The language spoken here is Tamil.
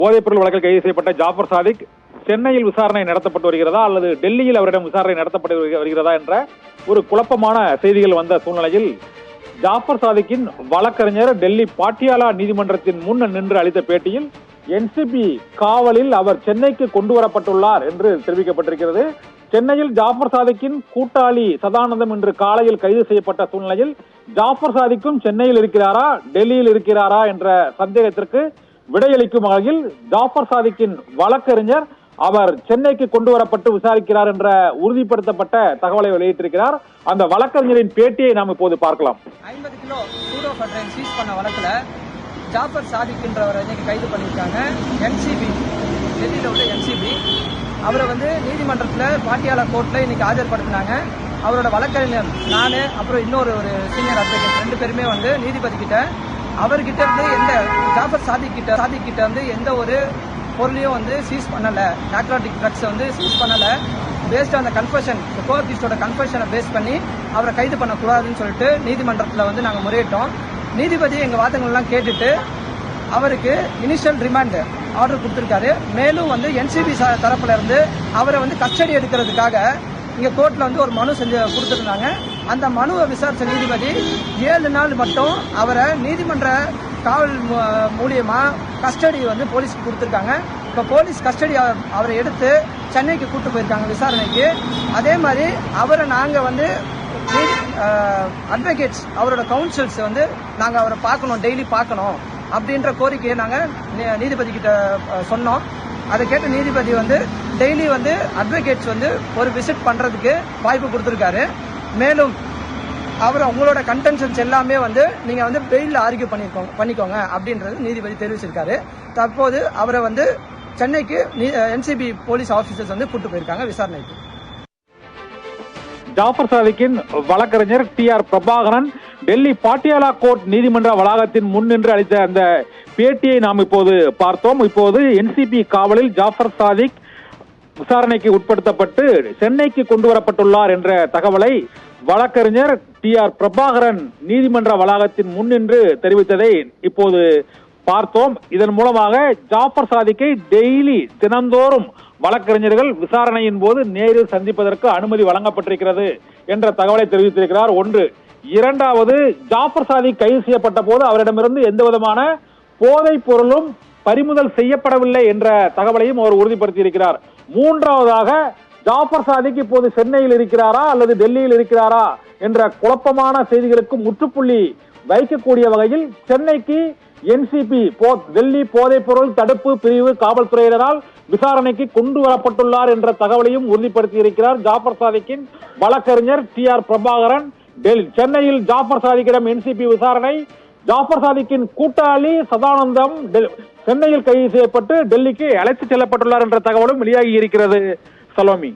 போதைப்பொருள் வழக்கில் கைது செய்யப்பட்ட ஜாஃபர் சாதிக் சென்னையில் விசாரணை நடத்தப்பட்டு வருகிறதா அல்லது டெல்லியில் அவரிடம் விசாரணை நடத்தப்பட்டு வருகிறதா என்ற ஒரு குழப்பமான செய்திகள் வந்த சூழ்நிலையில் ஜாஃபர் சாதிக்கின் வழக்கறிஞர் டெல்லி பாட்டியாலா நீதிமன்றத்தின் முன் நின்று அளித்த பேட்டியில் என்சிபி காவலில் அவர் சென்னைக்கு கொண்டு வரப்பட்டுள்ளார் என்று தெரிவிக்கப்பட்டிருக்கிறது. சென்னையில் ஜாஃபர் சாதிக்கின் கூட்டாளி சதானந்தம் இன்று காலையில் கைது செய்யப்பட்ட சூழ்நிலையில் ஜாஃபர் சாதிக்கும் சென்னையில் இருக்கிறாரா டெல்லியில் இருக்கிறாரா என்ற சந்தேகத்திற்கு விடையளிக்கும் வகையில் ஜாஃபர் சாதிக்கின் வழக்கறிஞர் அவர் சென்னைக்கு கொண்டு வரப்பட்டு விசாரிக்கிறார் என்ற உறுதிப்படுத்தப்பட்ட தகவலை வெளியிட்டிருக்கிறார். அந்த வழக்கறிஞரின் பேட்டியை நாம் இப்போது பார்க்கலாம். 50 கிலோ சூடோஃபெட்ரைன் சீஸ் பண்ண வழக்குல ஜாஃபர் சாதிக்ன்றவரை இன்னைக்கு கைது பண்ணியிருக்காங்க. என்சிபி, டெல்லியில் உள்ள என்சிபி அவரை நீதிமன்றத்தில் பாட்டியாலா கோர்ட்ல இன்னைக்கு ஆஜர்படுத்தினாங்க. அவரோட வழக்கறிஞர் நானு அப்புறம் இன்னொரு சீனியர் அட்வொகேட் 2 பேருமே நீதிபதி கிட்ட அவர்கிட்ட இருந்து எந்த ஜாஃபர் சாதிக் கிட்ட எந்த ஒரு பொருளையும் சீஸ் பண்ணல, நார்கோட்டிக் ட்ரக்ஸ் சீஸ் பண்ணல. பேஸ்ட் ஆன் கன்ஃபெஷன், கோர்ட்டிஸ்டோட கன்ஃபெஷனை பேஸ் பண்ணி அவரை கைது பண்ணக்கூடாதுன்னு சொல்லிட்டு நீதிமன்றத்தில் நாங்கள் முறையிட்டோம். நீதிபதி எங்கள் வாதங்கள்லாம் கேட்டுட்டு அவருக்கு இனிஷியல் ரிமாண்ட் ஆர்டர் கொடுத்துருக்காரு. மேலும் என்சிபி தரப்புல இருந்து அவரை கஸ்டடி எடுக்கிறதுக்காக இங்க கோர்ட்ல ஒரு மனு செஞ்சு கொடுத்துருந்தாங்க. அந்த மனுவை விசாரிச்ச நீதிபதி 7 நாள் மட்டும் அவரை நீதிமன்ற காவல் மூலியமா கஸ்டடி போலீஸ்க்கு கொடுத்துருக்காங்க. இப்ப போலீஸ் கஸ்டடி அவரை எடுத்து சென்னைக்கு கூட்டு போயிருக்காங்க விசாரணைக்கு. அதே மாதிரி அவரை நாங்க அட்வொகேட்ஸ் அவரோட கவுன்சில்ஸ் நாங்க அவரை பார்க்கணும், டெய்லி பார்க்கணும் அப்படின்ற கோரிக்கையை நாங்க நீதிபதி கிட்ட சொன்னோம். அதை கேட்ட நீதிபதி டெய்லி அட்வொகேட்ஸ் ஒரு விசிட் பண்றதுக்கு வாய்ப்பு கொடுத்திருக்காரு. மேலும் அவர் உங்களோட கண்டென்ஷன்ஸ் எல்லாமே நீங்க பெயில்ல ஆர்கியூ பண்ணிக்கோங்க அப்படின்றது நீதிபதி தெரிவிச்சிருக்காரு. தற்போது அவரை சென்னைக்கு என்சிபி போலீஸ் ஆபீசர்ஸ் கூட்டு போயிருக்காங்க விசாரணைக்கு. ஜாஃபர் சாதிக்கின் வழக்கறிஞர் TR பிரபாகரன் டெல்லி பாட்டியாலா கோர்ட் நீதிமன்ற வளாகத்தின் முன் நின்று அளித்த அந்த பேட்டியை நாம் இப்போது பார்த்தோம். இப்போது என்சிபி காவலில் ஜாஃபர் சாதிக் விசாரணைக்கு உட்படுத்தப்பட்டு சென்னைக்கு கொண்டு வரப்பட்டுள்ளார் என்ற தகவலை வழக்கறிஞர் TR பிரபாகரன் நீதிமன்ற வளாகத்தின் முன் நின்று தெரிவித்ததை இப்போது பார்த்தோம். இதன் மூலமாக ஜாஃபர் சாதிக்கை டெய்லி தினந்தோறும் வழக்கறிஞர்கள் விசாரணையின் போது நேரில் சந்திப்பதற்கு அனுமதி வழங்கப்பட்டிருக்கிறது என்ற தகவலை தெரிவித்திருக்கிறார். ஒன்று. இரண்டாவது, ஜாஃபர் சாதிக் கைது செய்யப்பட்ட போது அவரிடமிருந்து எந்த விதமான போதைப் பொருளும் பறிமுதல் செய்யப்படவில்லை என்ற தகவலையும் அவர் உறுதிப்படுத்தியிருக்கிறார். மூன்றாவதாக, ஜாஃபர் சாதிக் இப்போது சென்னையில் இருக்கிறாரா அல்லது டெல்லியில் இருக்கிறாரா என்ற குழப்பமான செய்திகளுக்கு முற்றுப்புள்ளி வைக்கக்கூடிய வகையில் சென்னைக்கு என்சிபி டெல்லி போதைப் பொருள் தடுப்பு பிரிவு காவல்துறையினரால் விசாரணைக்கு கொண்டு வரப்பட்டுள்ளார் என்ற தகவலையும் உறுதிப்படுத்தி இருக்கிறார் ஜாஃபர் சாதிக்கின் வழக்கறிஞர் TR பிரபாகரன். சென்னையில் ஜாஃபர் சாதிக்கிடம் என்சிபி விசாரணை. ஜாஃபர் சாதிக்கின் கூட்டாளி சதானந்தம் சென்னையில் கைது செய்யப்பட்டு டெல்லிக்கு அழைத்து செல்லப்பட்டுள்ளார் என்ற தகவலும் வெளியாகி இருக்கிறது. சலோமி.